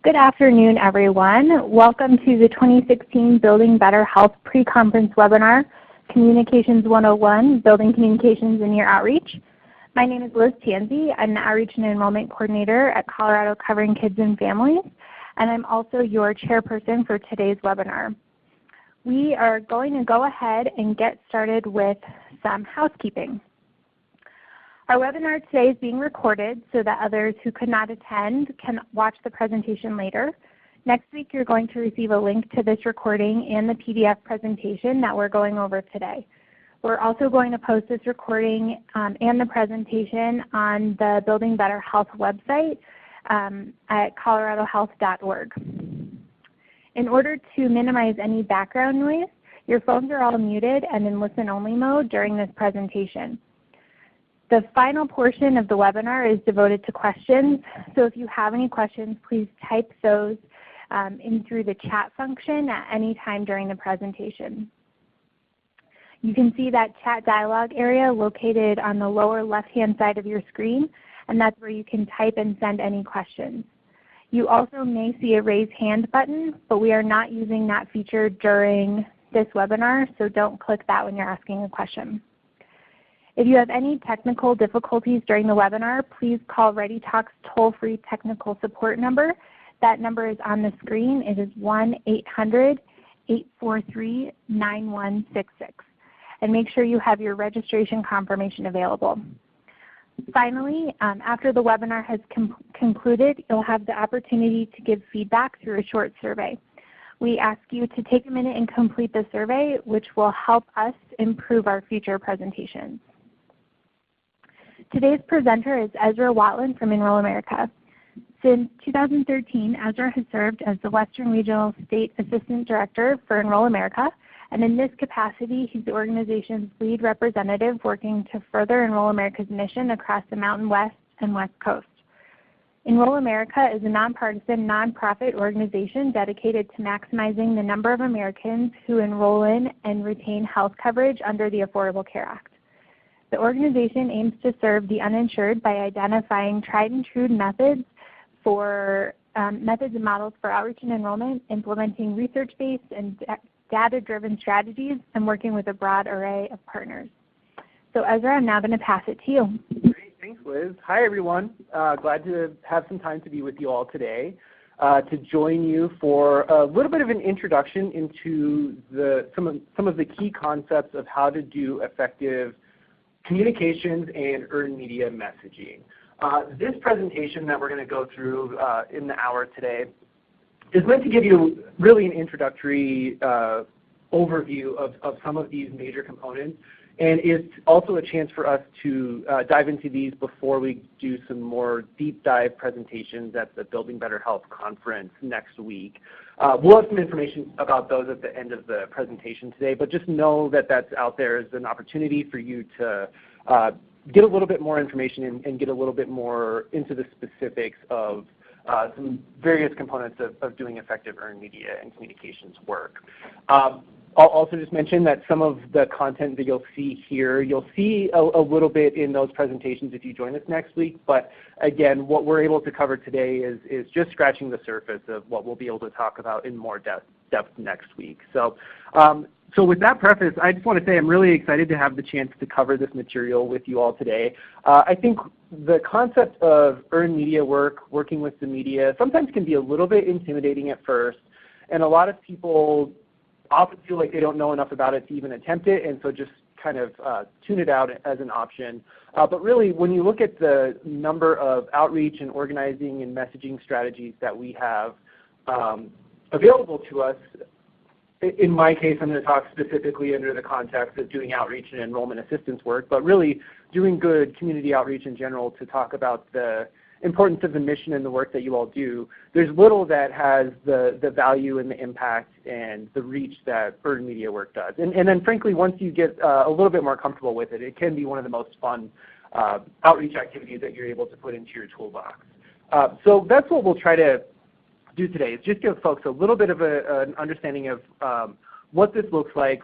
Good afternoon, everyone. Welcome to the 2016 Building Better Health pre-conference webinar, Communications 101, Building Communications in Your Outreach. My name is Liz Tansey. I'm the Outreach and Enrollment Coordinator at Colorado Covering Kids and Families, and I'm also your chairperson for today's webinar. We are going to go ahead and get started with some housekeeping. Our webinar today is being recorded so that others who could not attend can watch the presentation later. Next week you're going to receive a link to this recording and the PDF presentation that we're going over today. We're also going to post this recording and the presentation on the Building Better Health website at coloradohealth.org. In order to minimize any background noise, your phones are all muted and in listen-only mode during this presentation. The final portion of the webinar is devoted to questions, so if you have any questions, please type those in through the chat function at any time during the presentation. You can see that chat dialog area located on the lower left-hand side of your screen, and that's where you can type and send any questions. You also may see a raise hand button, but we are not using that feature during this webinar, so don't click that when you're asking a question. If you have any technical difficulties during the webinar, please call ReadyTalk's toll-free technical support number. That number is on the screen. It is 1-800-843-9166. And make sure you have your registration confirmation available. Finally, after the webinar has concluded, you'll have the opportunity to give feedback through a short survey. We ask you to take a minute and complete the survey, which will help us improve our future presentations. Today's presenter is Ezra Watland from Enroll America. Since 2013, Ezra has served as the Western Regional State Assistant Director for Enroll America, and in this capacity, he's the organization's lead representative working to further Enroll America's mission across the Mountain West and West Coast. Enroll America is a nonpartisan, nonprofit organization dedicated to maximizing the number of Americans who enroll in and retain health coverage under the Affordable Care Act. The organization aims to serve the uninsured by identifying tried and true methods and models for outreach and enrollment, implementing research-based and data-driven strategies, and working with a broad array of partners. So Ezra, I'm now going to pass it to you. Great, thanks Liz. Hi everyone. Glad to have some time to be with you all today to join you for a little bit of an introduction into some of the key concepts of how to do effective communications and earned media messaging. This presentation that we're going to go through in the hour today is meant to give you really an introductory overview of some of these major components, and it's also a chance for us to dive into these before we do some more deep dive presentations at the Building Better Health conference next week. We'll have some information about those at the end of the presentation today, but just know that that's out there as an opportunity for you to get a little bit more information and get a little bit more into the specifics of some various components of doing effective earned media and communications work. I'll also just mention that some of the content that you'll see here, you'll see a little bit in those presentations if you join us next week, but again, what we're able to cover today is just scratching the surface of what we'll be able to talk about in more depth next week. So with that preface, I just want to say I'm really excited to have the chance to cover this material with you all today. I think the concept of earned media work, working with the media, sometimes can be a little bit intimidating at first, and a lot of people often feel like they don't know enough about it to even attempt it, and so just kind of tune it out as an option. But really, when you look at the number of outreach and organizing and messaging strategies that we have available to us, in my case, I'm going to talk specifically under the context of doing outreach and enrollment assistance work, but really doing good community outreach in general to talk about the importance of the mission and the work that you all do. There's little that has the value and the impact and the reach that earned media work does. And then frankly, once you get a little bit more comfortable with it, it can be one of the most fun outreach activities that you're able to put into your toolbox. So that's what we'll try to do today, is just give folks a little bit of an understanding of what this looks like,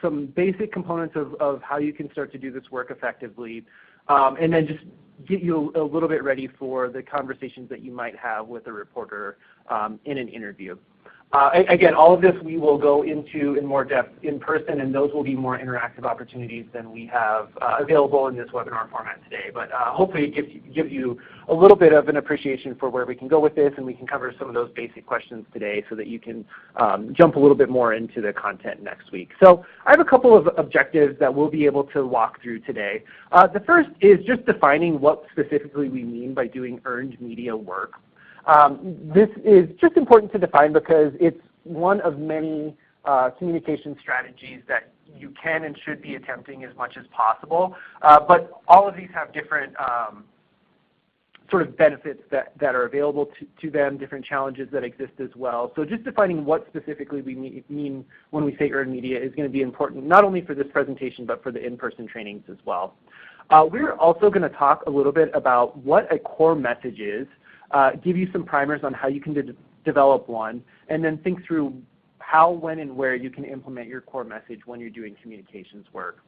some basic components of how you can start to do this work effectively, and then just get you a little bit ready for the conversations that you might have with a reporter in an interview. Again, all of this we will go into in more depth in person, and those will be more interactive opportunities than we have available in this webinar format today. But hopefully it gives you a little bit of an appreciation for where we can go with this, and we can cover some of those basic questions today so that you can jump a little bit more into the content next week. So I have a couple of objectives that we'll be able to walk through today. The first is just defining what specifically we mean by doing earned media work. This is just important to define because it's one of many communication strategies that you can and should be attempting as much as possible. But all of these have different sort of benefits that are available to them, different challenges that exist as well. So just defining what specifically we mean when we say earned media is going to be important, not only for this presentation, but for the in-person trainings as well. We're also going to talk a little bit about what a core message is, give you some primers on how you can develop one, and then think through how, when, and where you can implement your core message when you're doing communications work.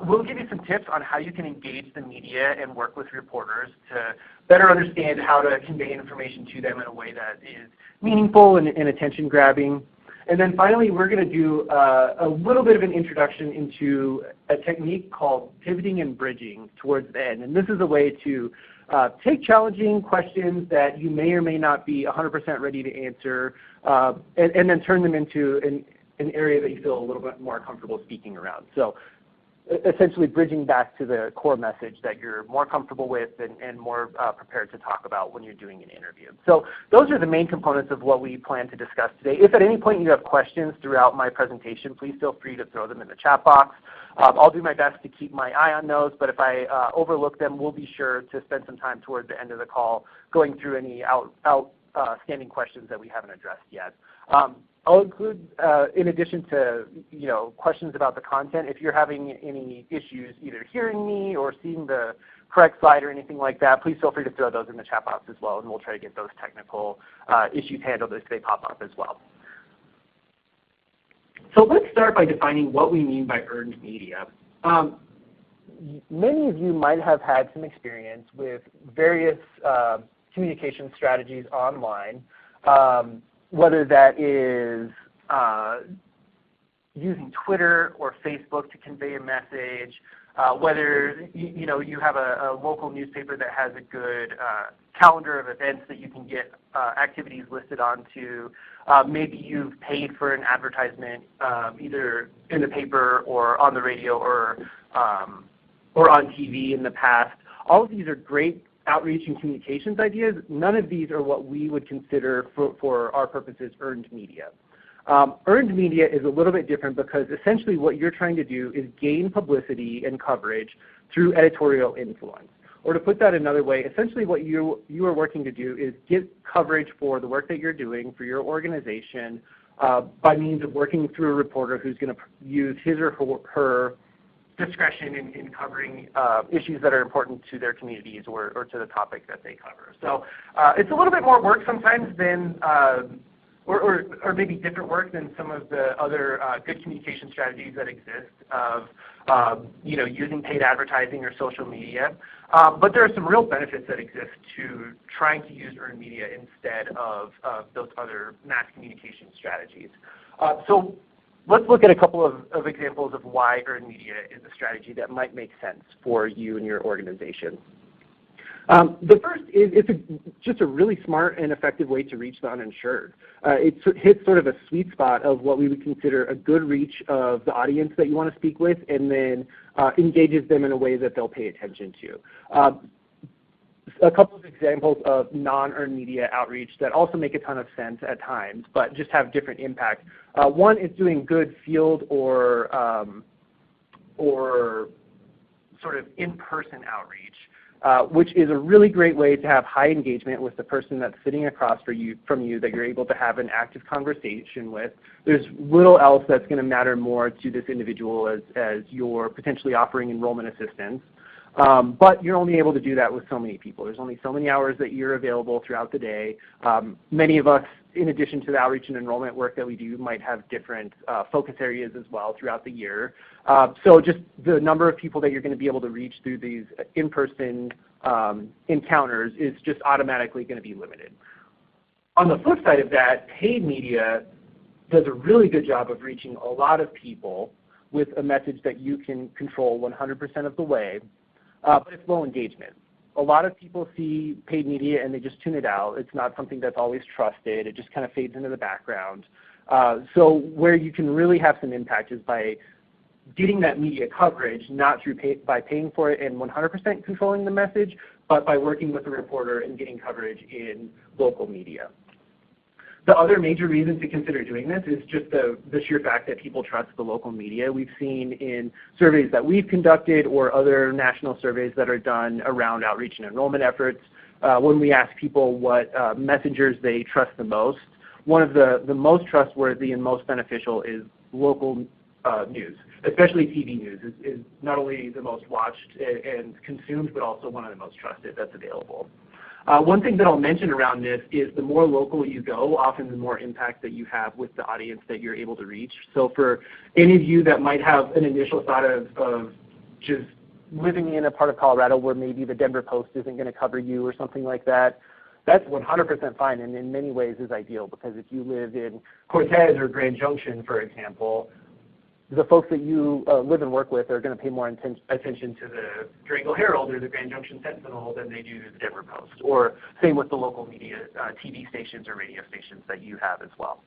We'll give you some tips on how you can engage the media and work with reporters to better understand how to convey information to them in a way that is meaningful and attention-grabbing. And then finally, we're going to do a little bit of an introduction into a technique called pivoting and bridging towards the end. And this is a way to take challenging questions that you may or may not be 100% ready to answer, and then turn them into an area that you feel a little bit more comfortable speaking around. So essentially bridging back to the core message that you're more comfortable with and more prepared to talk about when you're doing an interview. So those are the main components of what we plan to discuss today. If at any point you have questions throughout my presentation, please feel free to throw them in the chat box. I'll do my best to keep my eye on those, but if I overlook them, we'll be sure to spend some time toward the end of the call going through any outstanding questions that we haven't addressed yet. I'll include, in addition to questions about the content, if you're having any issues either hearing me or seeing the correct slide or anything like that, please feel free to throw those in the chat box as well, and we'll try to get those technical issues handled as they pop up as well. So let's start by defining what we mean by earned media. Many of you might have had some experience with various communication strategies online, whether that is using Twitter or Facebook to convey a message, whether you have a local newspaper that has a good calendar of events that you can get activities listed onto. Maybe you've paid for an advertisement either in the paper or on the radio or on TV in the past. All of these are great outreach and communications ideas. None of these are what we would consider for our purposes earned media. Earned media is a little bit different because essentially what you're trying to do is gain publicity and coverage through editorial influence. Or to put that another way, essentially what you are working to do is get coverage for the work that you're doing for your organization by means of working through a reporter who's going to use his or her discretion in covering issues that are important to their communities or to the topic that they cover. So it's a little bit more work sometimes than, or maybe different work than some of the other good communication strategies that exist of using paid advertising or social media. But there are some real benefits that exist to trying to use earned media instead of those other mass communication strategies. So let's look at a couple of examples of why earned media is a strategy that might make sense for you and your organization. The first is it's just a really smart and effective way to reach the uninsured. It hits sort of a sweet spot of what we would consider a good reach of the audience that you want to speak with, and then engages them in a way that they'll pay attention to. A couple of examples of non-earned media outreach that also make a ton of sense at times, but just have different impact. One is doing good field or sort of in-person outreach, which is a really great way to have high engagement with the person that's sitting across from you that you're able to have an active conversation with. There's little else that's going to matter more to this individual as you're potentially offering enrollment assistance. But you're only able to do that with so many people. There's only so many hours that you're available throughout the day. Many of us, in addition to the outreach and enrollment work that we do, might have different focus areas as well throughout the year. So just the number of people that you're going to be able to reach through these in-person encounters is just automatically going to be limited. On the flip side of that, paid media does a really good job of reaching a lot of people with a message that you can control 100% of the way, but it's low engagement. A lot of people see paid media and they just tune it out. It's not something that's always trusted. It just kind of fades into the background. So where you can really have some impact is by getting that media coverage, not through by paying for it and 100% controlling the message, but by working with a reporter and getting coverage in local media. The other major reason to consider doing this is just the sheer fact that people trust the local media. We've seen in surveys that we've conducted or other national surveys that are done around outreach and enrollment efforts, when we ask people what messengers they trust the most, one of the most trustworthy and most beneficial is local news, especially TV news is not only the most watched and consumed, but also one of the most trusted that's available. One thing that I'll mention around this is the more local you go, often the more impact that you have with the audience that you're able to reach. So for any of you that might have an initial thought of just living in a part of Colorado where maybe the Denver Post isn't going to cover you or something like that, that's 100% fine and in many ways is ideal, because if you live in Cortez or Grand Junction, for example, the folks that you live and work with are going to pay more attention to the Durango Herald or the Grand Junction Sentinel than they do the Denver Post, or same with the local media, TV stations or radio stations that you have as well.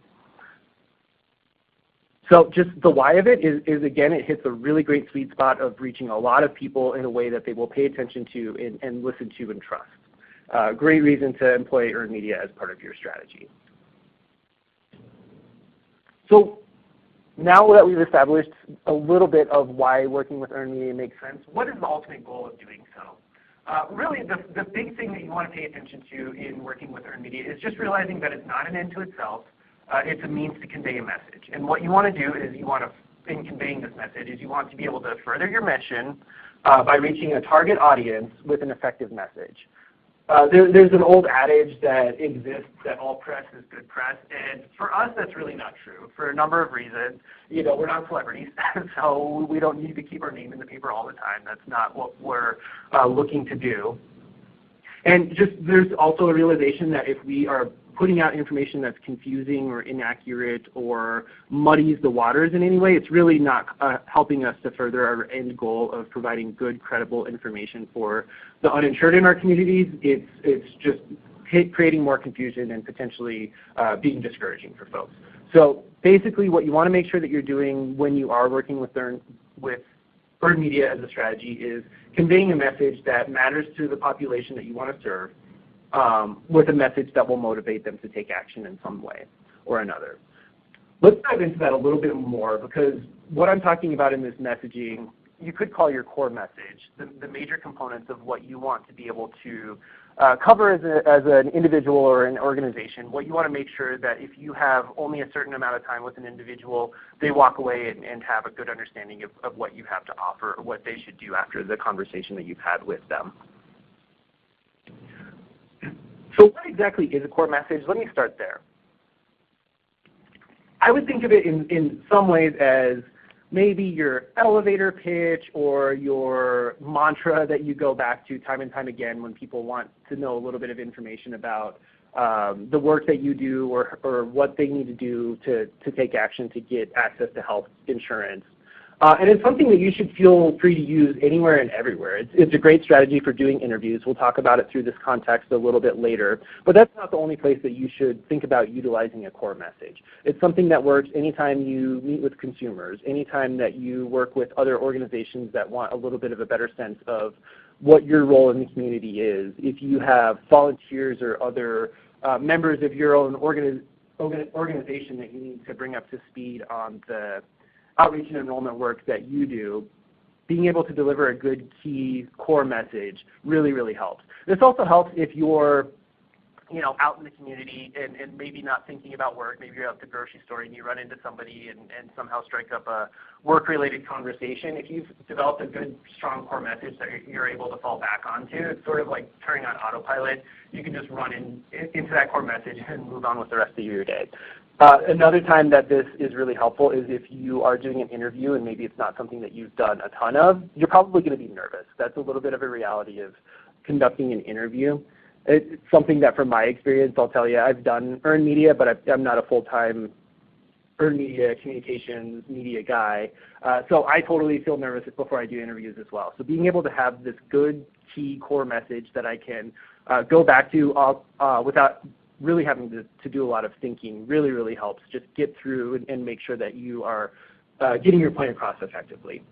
So just the why of it is again, it hits a really great sweet spot of reaching a lot of people in a way that they will pay attention to and listen to and trust. Great reason to employ earned media as part of your strategy. So now that we've established a little bit of why working with earned media makes sense, what is the ultimate goal of doing so? Really, the big thing that you want to pay attention to in working with earned media is just realizing that it's not an end to itself. It's a means to convey a message. And what you want to do is in conveying this message, is you want to be able to further your mission by reaching a target audience with an effective message. There's an old adage that exists that all press is good press, and for us that's really not true for a number of reasons. You know, we're not celebrities, so we don't need to keep our name in the paper all the time. That's not what we're looking to do. And just there's also a realization that if we are putting out information that's confusing or inaccurate or muddies the waters in any way, it's really not helping us to further our end goal of providing good, credible information for the uninsured in our communities. It's just creating more confusion and potentially being discouraging for folks. So basically what you want to make sure that you're doing when you are working with earned media as a strategy is conveying a message that matters to the population that you want to serve, with a message that will motivate them to take action in some way or another. Let's dive into that a little bit more, because what I'm talking about in this messaging, you could call your core message, the major components of what you want to be able to cover as an individual or an organization. What you want to make sure that if you have only a certain amount of time with an individual, they walk away and have a good understanding of what you have to offer or what they should do after the conversation that you've had with them. So what exactly is a core message? Let me start there. I would think of it in some ways as maybe your elevator pitch or your mantra that you go back to time and time again when people want to know a little bit of information about the work that you do or what they need to do to take action to get access to health insurance. And it's something that you should feel free to use anywhere and everywhere. It's a great strategy for doing interviews. We'll talk about it through this context a little bit later. But that's not the only place that you should think about utilizing a core message. It's something that works anytime you meet with consumers, anytime that you work with other organizations that want a little bit of a better sense of what your role in the community is. If you have volunteers or other members of your own organization that you need to bring up to speed on the outreach and enrollment work that you do, being able to deliver a good key core message really, really helps. This also helps if you're out in the community and maybe not thinking about work. Maybe you're at the grocery store and you run into somebody and somehow strike up a work-related conversation. If you've developed a good, strong core message that you're able to fall back onto, it's sort of like turning on autopilot. You can just run into that core message and move on with the rest of your day. Another time that this is really helpful is if you are doing an interview and maybe it's not something that you've done a ton of, you're probably going to be nervous. That's a little bit of a reality of conducting an interview. It's something that from my experience, I'll tell you, I've done earned media, but I'm not a full-time earned media communications media guy. So I totally feel nervous before I do interviews as well. So being able to have this good key core message that I can go back to without really having to do a lot of thinking really, really helps. Just get through and make sure that you are getting your point across effectively.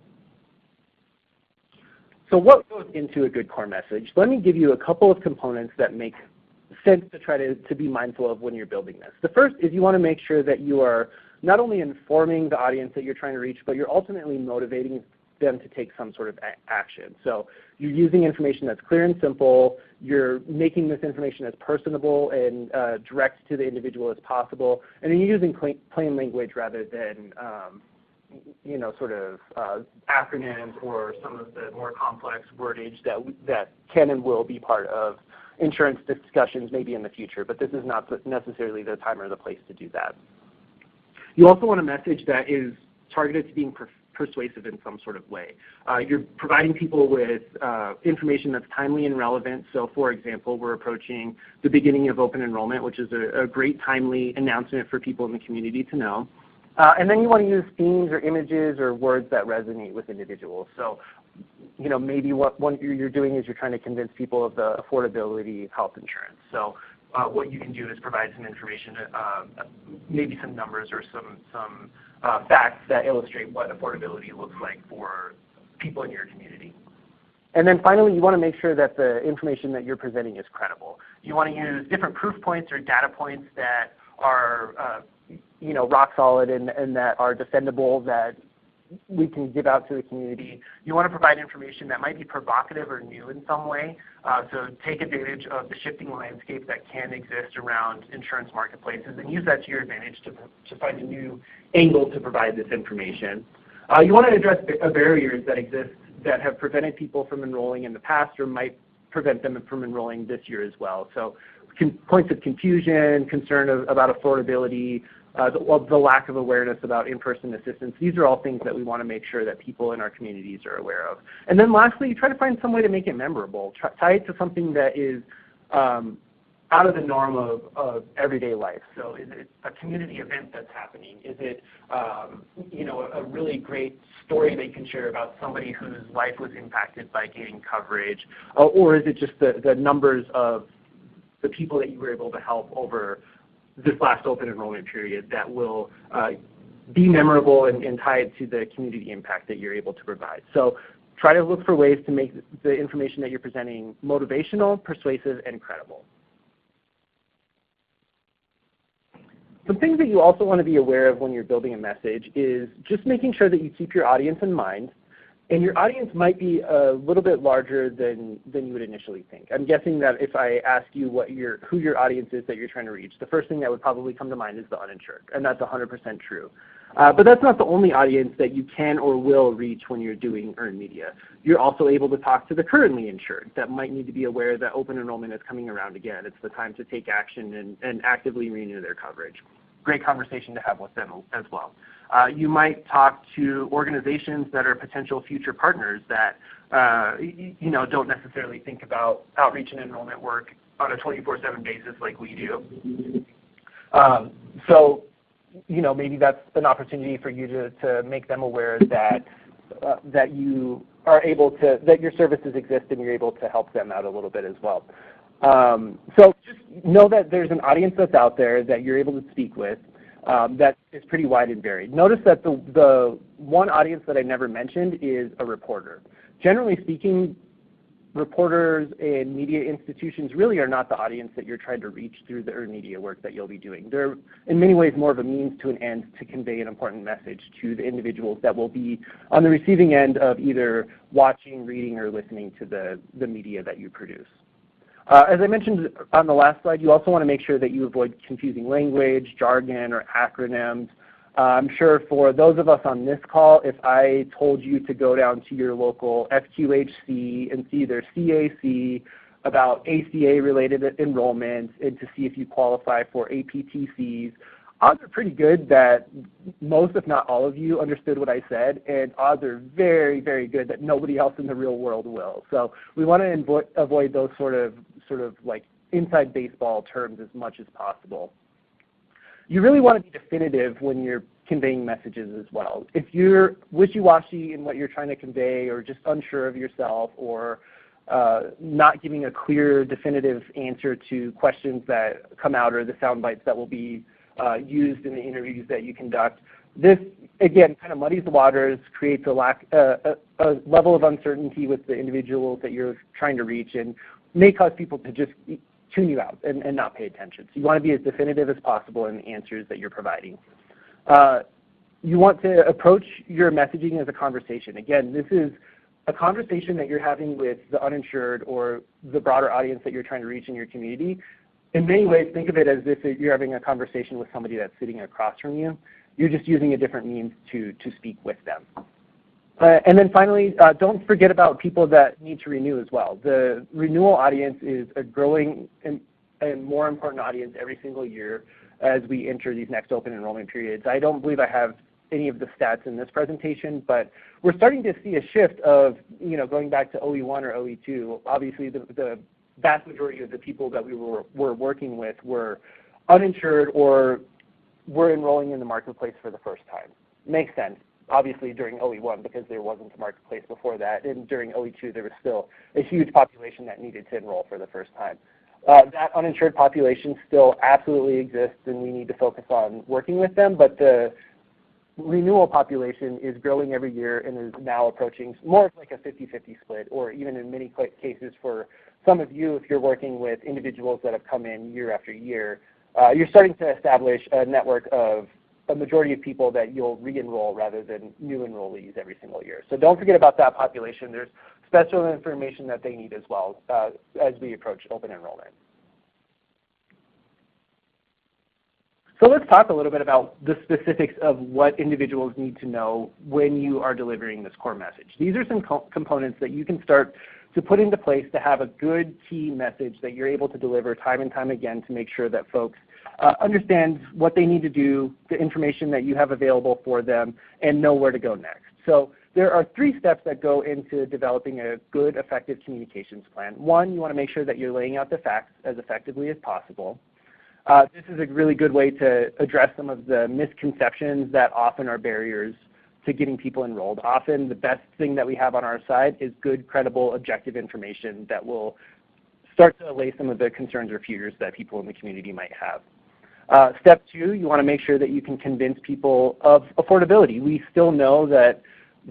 So what goes into a good core message? Let me give you a couple of components that make sense to try to be mindful of when you're building this. The first is you want to make sure that you are not only informing the audience that you're trying to reach, but you're ultimately motivating them to take some sort of action. So you're using information that's clear and simple. You're making this information as personable and direct to the individual as possible. And then you're using plain language rather than sort of acronyms or some of the more complex wordage that can and will be part of insurance discussions maybe in the future, but this is not necessarily the time or the place to do that. You also want a message that is targeted to being persuasive in some sort of way. You're providing people with information that's timely and relevant. So for example, we're approaching the beginning of open enrollment, which is a great timely announcement for people in the community to know. And then you want to use themes or images or words that resonate with individuals. So, maybe what you're doing is you're trying to convince people of the affordability of health insurance. So what you can do is provide some information, maybe some numbers or some facts that illustrate what affordability looks like for people in your community. And then finally, you want to make sure that the information that you're presenting is credible. You want to use different proof points or data points that are rock solid and that are defendable, that we can give out to the community. You want to provide information that might be provocative or new in some way. So take advantage of the shifting landscape that can exist around insurance marketplaces and use that to your advantage to find a new angle to provide this information. You want to address barriers that exist that have prevented people from enrolling in the past or might prevent them from enrolling this year as well. So points of confusion, concern about affordability, the lack of awareness about in-person assistance. These are all things that we want to make sure that people in our communities are aware of. And then lastly, try to find some way to make it memorable. Tie it to something that is out of the norm of everyday life. So is it a community event that's happening? Is it a really great story they can share about somebody whose life was impacted by gaining coverage? Or is it just the numbers of the people that you were able to help over this last open enrollment period that will be memorable and tie it to the community impact that you're able to provide? So try to look for ways to make the information that you're presenting motivational, persuasive, and credible. Some things that you also want to be aware of when you're building a message is just making sure that you keep your audience in mind. And your audience might be a little bit larger than you would initially think. I'm guessing that if I ask you who your audience is that you're trying to reach, the first thing that would probably come to mind is the uninsured, and that's 100% true. But that's not the only audience that you can or will reach when you're doing earned media. You're also able to talk to the currently insured that might need to be aware that open enrollment is coming around again. It's the time to take action and actively renew their coverage. Great conversation to have with them as well. You might talk to organizations that are potential future partners that don't necessarily think about outreach and enrollment work on a 24/7 basis like we do. So maybe that's an opportunity for you to make them aware that you are able to, that your services exist and you're able to help them out a little bit as well. So just know that there's an audience that's out there that you're able to speak with. That is pretty wide and varied. Notice that the one audience that I never mentioned is a reporter. Generally speaking, reporters and media institutions really are not the audience that you're trying to reach through the earned media work that you'll be doing. They're in many ways more of a means to an end to convey an important message to the individuals that will be on the receiving end of either watching, reading, or listening to the media that you produce. As I mentioned on the last slide, you also want to make sure that you avoid confusing language, jargon, or acronyms. I'm sure for those of us on this call, if I told you to go down to your local FQHC and see their CAC about ACA-related enrollments and to see if you qualify for APTCs, odds are pretty good that most, if not all of you, understood what I said, and odds are very, very good that nobody else in the real world will. So we want to avoid those sort of like inside baseball terms as much as possible. You really want to be definitive when you're conveying messages as well. If you're wishy-washy in what you're trying to convey or just unsure of yourself or not giving a clear, definitive answer to questions that come out or the sound bites that will be used in the interviews that you conduct, this, again, kind of muddies the waters, creates a level of uncertainty with the individuals that you're trying to reach, and may cause people to just tune you out and not pay attention. So you want to be as definitive as possible in the answers that you're providing. You want to approach your messaging as a conversation. Again, this is a conversation that you're having with the uninsured or the broader audience that you're trying to reach in your community. In many ways, think of it as if you're having a conversation with somebody that's sitting across from you. You're just using a different means to speak with them. And then finally, don't forget about people that need to renew as well. The renewal audience is a growing and more important audience every single year as we enter these next open enrollment periods. I don't believe I have any of the stats in this presentation, but we're starting to see a shift of, going back to OE1 or OE2. Obviously, the vast majority of the people that we were working with were uninsured or were enrolling in the marketplace for the first time. Makes sense. Obviously during OE1 because there wasn't a marketplace before that, and during OE2 there was still a huge population that needed to enroll for the first time. That uninsured population still absolutely exists and we need to focus on working with them, but the renewal population is growing every year and is now approaching more of like a 50-50 split, or even in many cases for some of you, if you're working with individuals that have come in year after year, you're starting to establish a network of a majority of people that you'll re-enroll rather than new enrollees every single year. So don't forget about that population. There's special information that they need as well as we approach open enrollment. So let's talk a little bit about the specifics of what individuals need to know when you are delivering this core message. These are some components that you can start to put into place to have a good key message that you're able to deliver time and time again to make sure that folks understand what they need to do, the information that you have available for them, and know where to go next. So there are 3 steps that go into developing a good, effective communications plan. 1, you want to make sure that you're laying out the facts as effectively as possible. This is a really good way to address some of the misconceptions that often are barriers to getting people enrolled. Often the best thing that we have on our side is good, credible, objective information that will start to allay some of the concerns or fears that people in the community might have. Step 2, you want to make sure that you can convince people of affordability. We still know that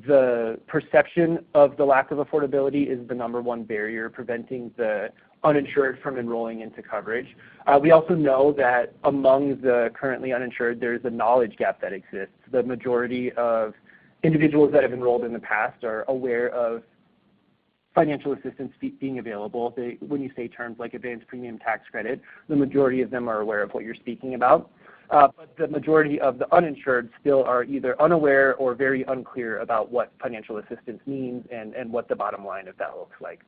the perception of the lack of affordability is the #1 barrier preventing the uninsured from enrolling into coverage. We also know that among the currently uninsured, there's a knowledge gap that exists. The majority of individuals that have enrolled in the past are aware of financial assistance being available. When you say terms like advanced premium tax credit, the majority of them are aware of what you're speaking about. But the majority of the uninsured still are either unaware or very unclear about what financial assistance means and what the bottom line of that looks like.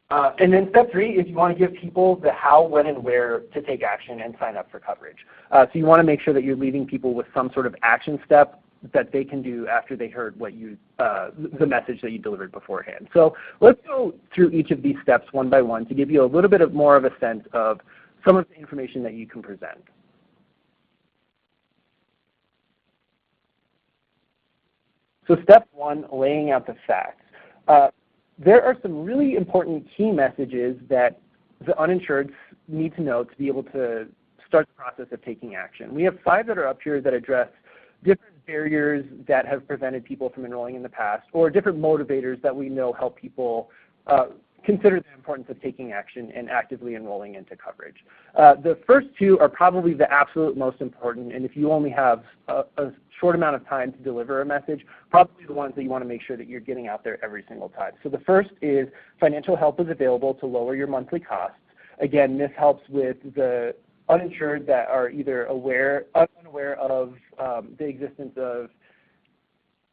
And then step 3 is you want to give people the how, when, and where to take action and sign up for coverage. So you want to make sure that you're leaving people with some sort of action step that they can do after they heard what the message that you delivered beforehand. So let's go through each of these steps one by one to give you a little bit more of a sense of some of the information that you can present. So step 1, laying out the facts. There are some really important key messages that the uninsureds need to know to be able to start the process of taking action. We have 5 that are up here that address different barriers that have prevented people from enrolling in the past, or different motivators that we know help people consider them importance of taking action and actively enrolling into coverage. The first two are probably the absolute most important, and if you only have a short amount of time to deliver a message, probably the ones that you want to make sure that you're getting out there every single time. So the first is financial help is available to lower your monthly costs. Again, this helps with the uninsured that are either unaware of the existence of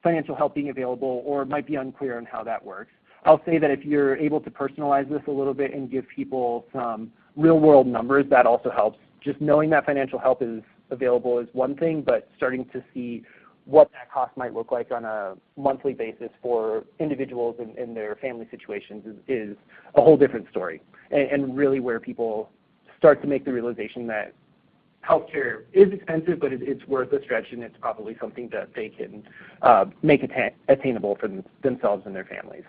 financial help being available or might be unclear on how that works. I'll say that if you're able to personalize this a little bit and give people some real-world numbers, that also helps. Just knowing that financial help is available is one thing, but starting to see what that cost might look like on a monthly basis for individuals in their family situations is a whole different story, and really where people start to make the realization that healthcare is expensive, but it's worth a stretch, and it's probably something that they can make attainable for themselves and their families.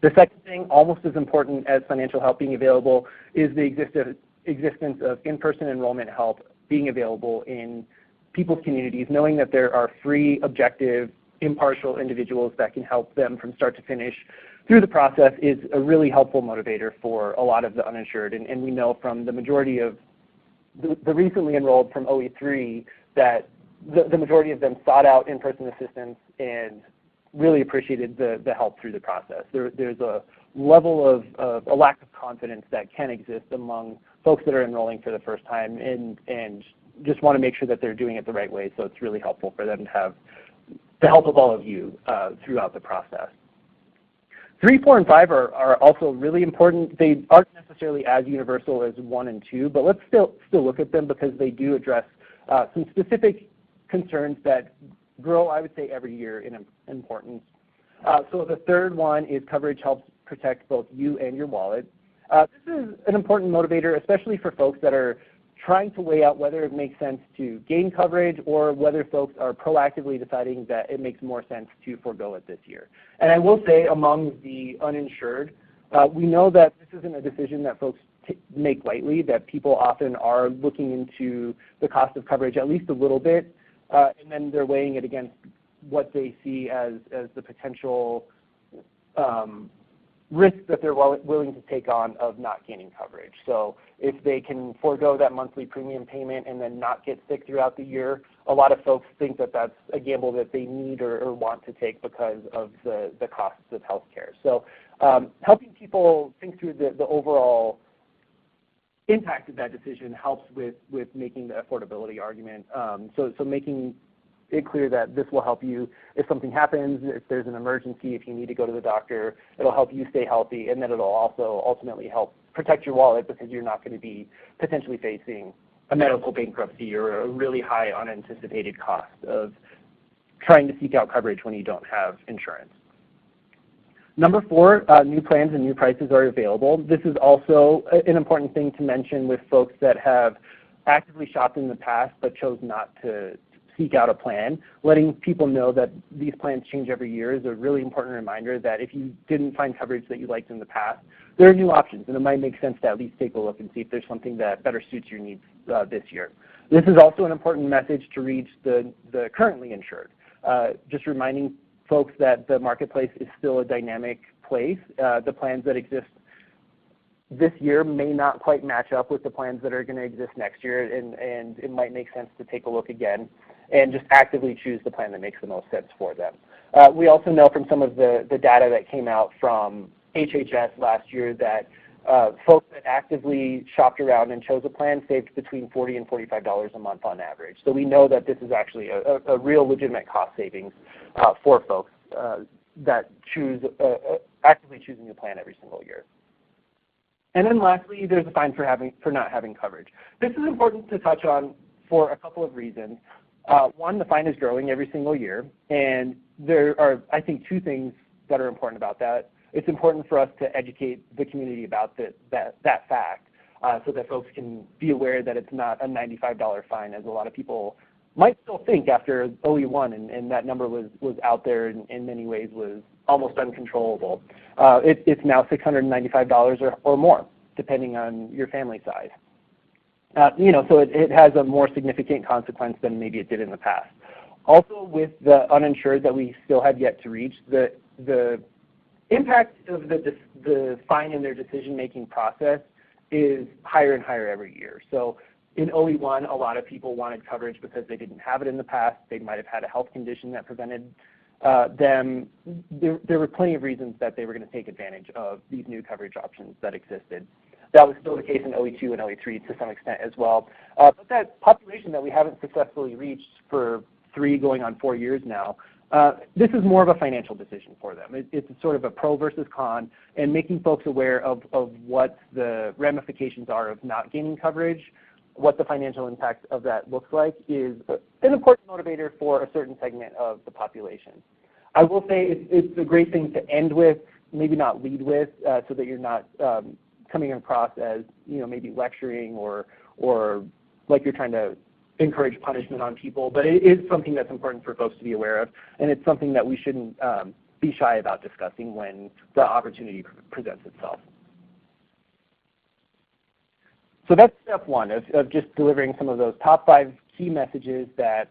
The second thing, almost as important as financial help being available, is the existence of in-person enrollment help being available in people's communities, knowing that there are free, objective, impartial individuals that can help them from start to finish through the process is a really helpful motivator for a lot of the uninsured. And we know from the majority of the recently enrolled from OE3 that the majority of them sought out in-person assistance and really appreciated the help through the process. There's a level of a lack of confidence that can exist among folks that are enrolling for the first time and just want to make sure that they're doing it the right way, so it's really helpful for them to have the help of all of you throughout the process. 3, 4, and 5 are also really important. They aren't necessarily as universal as 1 and 2, but let's still look at them because they do address some specific concerns that grow, I would say, every year in importance. So the third one is coverage helps protect both you and your wallet. This is an important motivator, especially for folks that are trying to weigh out whether it makes sense to gain coverage or whether folks are proactively deciding that it makes more sense to forego it this year. And I will say among the uninsured, we know that this isn't a decision that folks make lightly, that people often are looking into the cost of coverage at least a little bit, and then they're weighing it against what they see as the potential risk that they're willing to take on of not gaining coverage. So if they can forego that monthly premium payment and then not get sick throughout the year, a lot of folks think that that's a gamble that they need or want to take because of the costs of healthcare. So helping people think through the overall impact of that decision helps with making the affordability argument. So making it clear that this will help you if something happens, if there's an emergency, if you need to go to the doctor, it'll help you stay healthy, and then it'll also ultimately help protect your wallet because you're not going to be potentially facing a medical bankruptcy or a really high unanticipated cost of trying to seek out coverage when you don't have insurance. Number 4, new plans and new prices are available. This is also an important thing to mention with folks that have actively shopped in the past but chose not to seek out a plan. Letting people know that these plans change every year is a really important reminder that if you didn't find coverage that you liked in the past, there are new options, and it might make sense to at least take a look and see if there's something that better suits your needs this year. This is also an important message to reach the currently insured. Just reminding folks that the marketplace is still a dynamic place. The plans that exist this year may not quite match up with the plans that are going to exist next year, and it might make sense to take a look again and just actively choose the plan that makes the most sense for them. We also know from some of the data that came out from HHS last year that folks that actively shopped around and chose a plan saved between $40 and $45 a month on average. So we know that this is actually a real legitimate cost savings for folks that actively choosing a plan every single year. And then lastly, there's a fine for not having coverage. This is important to touch on for a couple of reasons. One, the fine is growing every single year, and there are, I think, 2 things that are important about that. It's important for us to educate the community about that fact so that folks can be aware that it's not a $95 fine, as a lot of people might still think after OE1, and that number was out there and in many ways was almost uncontrollable. It's now $695 or more, depending on your family size. So it has a more significant consequence than maybe it did in the past. Also, with the uninsured that we still have yet to reach, the impact of the fine in their decision-making process is higher and higher every year. So in OE1, a lot of people wanted coverage because they didn't have it in the past. They might have had a health condition that prevented them. There were plenty of reasons that they were going to take advantage of these new coverage options that existed. That was still the case in OE2 and OE3 to some extent as well. But that population that we haven't successfully reached for 3 going on 4 years now, this is more of a financial decision for them. It's sort of a pro versus con, and making folks aware of what the ramifications are of not gaining coverage, what the financial impact of that looks like, is an important motivator for a certain segment of the population. I will say it's a great thing to end with, maybe not lead with, so that you're not coming across as maybe lecturing or like you're trying to encourage punishment on people, but it is something that's important for folks to be aware of, and it's something that we shouldn't be shy about discussing when the opportunity presents itself. So that's step one of just delivering some of those top 5 key messages that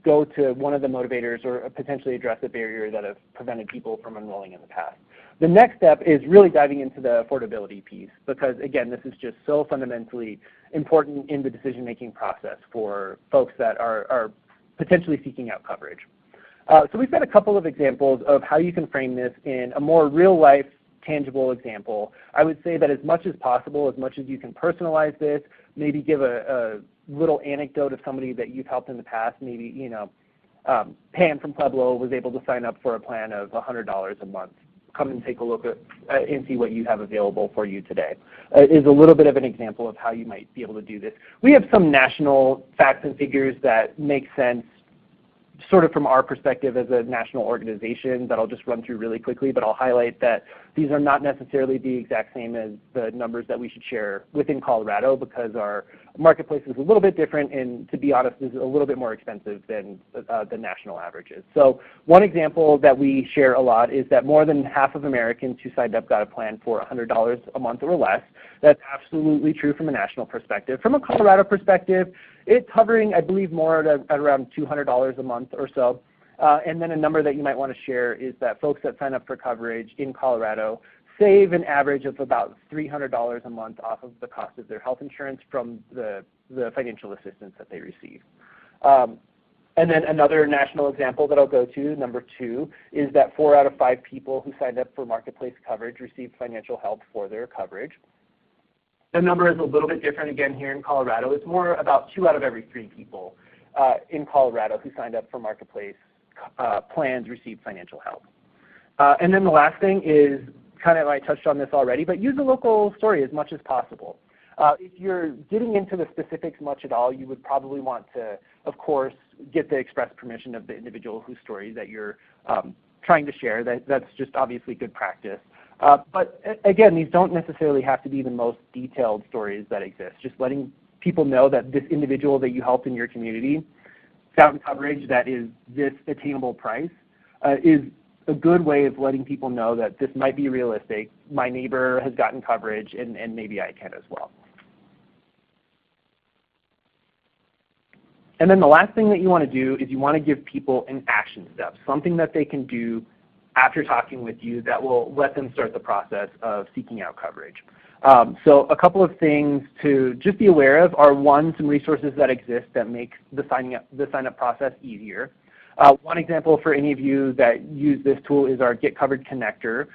go to one of the motivators or potentially address a barrier that have prevented people from enrolling in the past. The next step is really diving into the affordability piece because, again, this is just so fundamentally important in the decision-making process for folks that are potentially seeking out coverage. So we've got a couple of examples of how you can frame this in a more real-life, tangible example. I would say that as much as possible, as much as you can personalize this, maybe give a little anecdote of somebody that you've helped in the past. Maybe, Pam from Pueblo was able to sign up for a plan of $100 a month. Come and take a look at and see what you have available for you today. Is a little bit of an example of how you might be able to do this. We have some national facts and figures that make sense sort of from our perspective as a national organization that I'll just run through really quickly, but I'll highlight that these are not necessarily the exact same as the numbers that we should share within Colorado because our marketplace is a little bit different and, to be honest, is a little bit more expensive than the national averages. So one example that we share a lot is that more than half of Americans who signed up got a plan for $100 a month or less. That's absolutely true from a national perspective. From a Colorado perspective, it's hovering, I believe, more at around $200 a month or so. And then a number that you might want to share is that folks that sign up for coverage in Colorado save an average of about $300 a month off of the cost of their health insurance from the financial assistance that they receive. And then another national example that I'll go to, number 2, is that 4 out of 5 people who signed up for marketplace coverage received financial help for their coverage. The number is a little bit different again here in Colorado. It's more about 2 out of every 3 people in Colorado who signed up for marketplace plans received financial help. And then the last thing is kind of, I touched on this already, but use a local story as much as possible. If you're getting into the specifics much at all, you would probably want to, of course, get the express permission of the individual whose story that you're trying to share. That's just obviously good practice. But again, these don't necessarily have to be the most detailed stories that exist. Just letting people know that this individual that you helped in your community found coverage that is this attainable price is a good way of letting people know that this might be realistic. My neighbor has gotten coverage, and maybe I can as well. And then the last thing that you want to do is you want to give people an action step, something that they can do after talking with you that will let them start the process of seeking out coverage. So a couple of things to just be aware of are, one, some resources that exist that make the sign up process easier. One example for any of you that use this tool is our Get Covered Connector,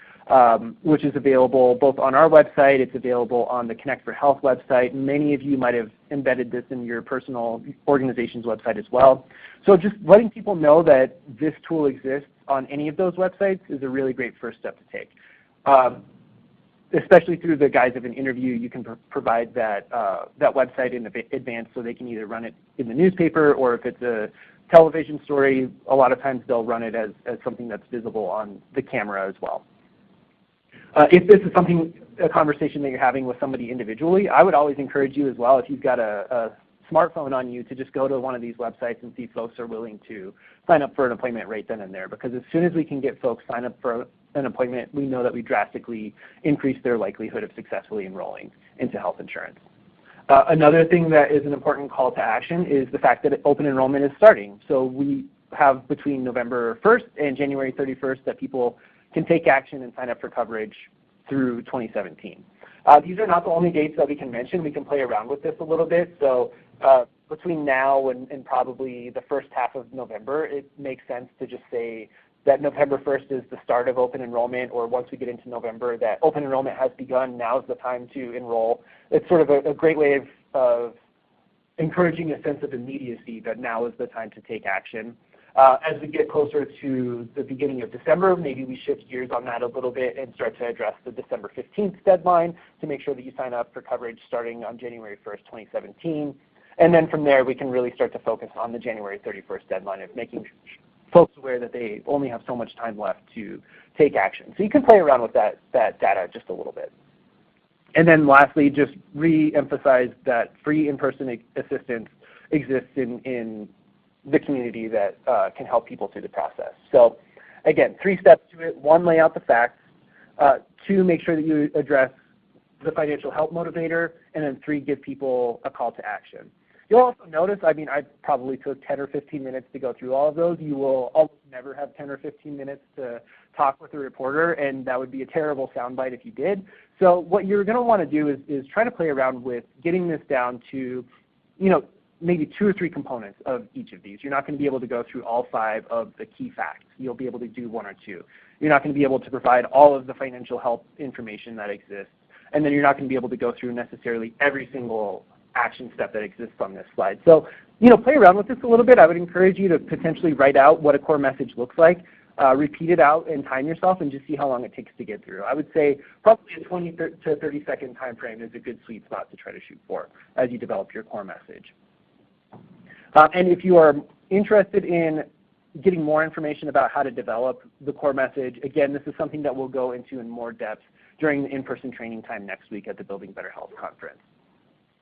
which is available both on our website. It's available on the Connect for Health website. Many of you might have embedded this in your personal organization's website as well. So just letting people know that this tool exists on any of those websites is a really great first step to take. Especially through the guise of an interview, you can provide that website in advance so they can either run it in the newspaper, or if it's a television story, a lot of times they'll run it as something that's visible on the camera as well. If this is a conversation that you're having with somebody individually, I would always encourage you as well, if you've got a smartphone on you, to just go to one of these websites and see if folks are willing to sign up for an appointment right then and there. Because as soon as we can get folks sign up for an appointment, we know that we drastically increase their likelihood of successfully enrolling into health insurance. Another thing that is an important call to action is the fact that open enrollment is starting. So we have between November 1st and January 31st that people can take action and sign up for coverage through 2017. These are not the only dates that we can mention. We can play around with this a little bit. So between now and probably the first half of November, it makes sense to just say that November 1st is the start of open enrollment, or once we get into November that open enrollment has begun, now's the time to enroll. It's sort of a great way of encouraging a sense of immediacy that now is the time to take action. As we get closer to the beginning of December, maybe we shift gears on that a little bit and start to address the December 15th deadline to make sure that you sign up for coverage starting on January 1st, 2017. And then from there, we can really start to focus on the January 31st deadline of making folks aware that they only have so much time left to take action. So you can play around with that data just a little bit. And then lastly, just re-emphasize that free in-person assistance exists in the community that can help people through the process. So again, 3 steps to it. 1, lay out the facts. 2, make sure that you address the financial help motivator. And then 3, give people a call to action. You'll also notice, I probably took 10 or 15 minutes to go through all of those. You will almost never have 10 or 15 minutes to talk with a reporter, and that would be a terrible soundbite if you did. So what you're going to want to do is try to play around with getting this down to, maybe 2 or 3 components of each of these. You're not going to be able to go through all 5 of the key facts. You'll be able to do 1 or 2. You're not going to be able to provide all of the financial help information that exists, and then you're not going to be able to go through necessarily every single action step that exists on this slide. So, play around with this a little bit. I would encourage you to potentially write out what a core message looks like, repeat it out and time yourself and just see how long it takes to get through. I would say probably a 20 to 30 second time frame is a good sweet spot to try to shoot for as you develop your core message. And if you are interested in getting more information about how to develop the core message, again, this is something that we'll go into in more depth during the in-person training time next week at the Building Better Health Conference.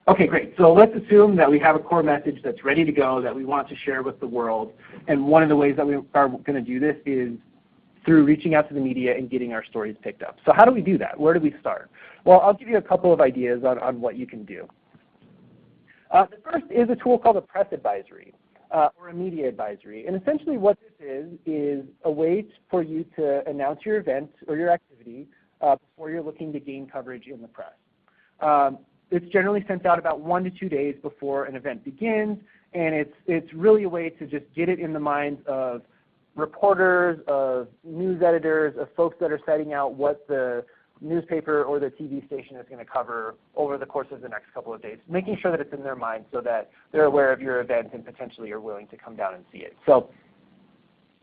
Okay, great. So let's assume that we have a core message that's ready to go that we want to share with the world. And one of the ways that we are going to do this is through reaching out to the media and getting our stories picked up. So how do we do that? Where do we start? Well, I'll give you a couple of ideas on what you can do. The first is a tool called a press advisory or a media advisory. And essentially what this is a way for you to announce your event or your activity before you're looking to gain coverage in the press. It's generally sent out about 1 to 2 days before an event begins, and it's really a way to just get it in the minds of reporters, of news editors, of folks that are setting out what the newspaper or the TV station is going to cover over the course of the next couple of days, making sure that it's in their mind so that they're aware of your event and potentially are willing to come down and see it. So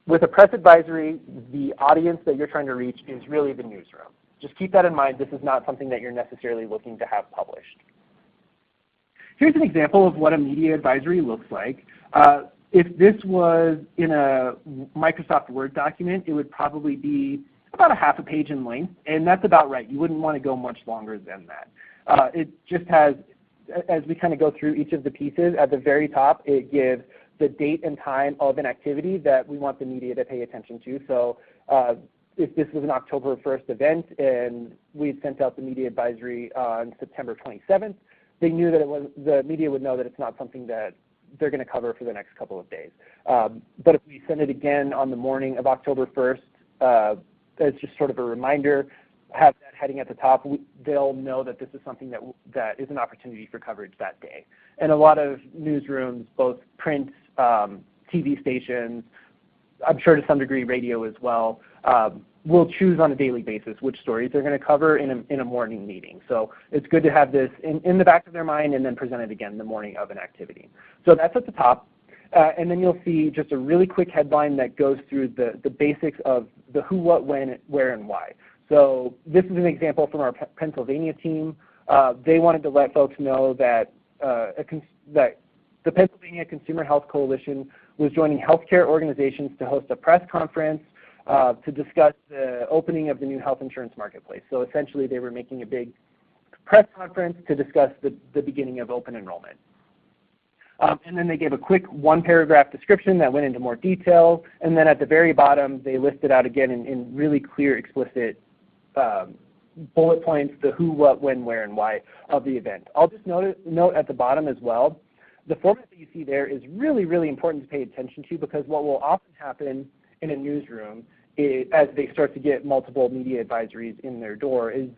with a press advisory, the audience that you're trying to reach is really the newsroom. Just keep that in mind. This is not something that you're necessarily looking to have published. Here's an example of what a media advisory looks like. If this was in a Microsoft Word document, it would probably be about a half a page in length, and that's about right. You wouldn't want to go much longer than that. It just has, as we kind of go through each of the pieces, at the very top it gives the date and time of an activity that we want the media to pay attention to. So if this was an October 1st event and we had sent out the media advisory on September 27th, they knew that the media would know that it's not something that they're going to cover for the next couple of days. But if we send it again on the morning of October 1st, as just sort of a reminder, have that heading at the top, they'll know that this is something that is an opportunity for coverage that day. And a lot of newsrooms, both print, TV stations, I'm sure to some degree radio as well, will choose on a daily basis which stories they're going to cover in a morning meeting. So it's good to have this in the back of their mind and then present it again the morning of an activity. So that's at the top. And then you'll see just a really quick headline that goes through the basics of the who, what, when, where, and why. So this is an example from our Pennsylvania team. They wanted to let folks know that that the Pennsylvania Consumer Health Coalition was joining healthcare organizations to host a press conference to discuss the opening of the new health insurance marketplace. So essentially they were making a big press conference to discuss the beginning of open enrollment. And then they gave a quick 1-paragraph description that went into more detail. And then at the very bottom, they listed out again in really clear, explicit bullet points the who, what, when, where, and why of the event. I'll just note at the bottom as well, the format that you see there is really, really important to pay attention to, because what will often happen in a newsroom as they start to get multiple media advisories in their door is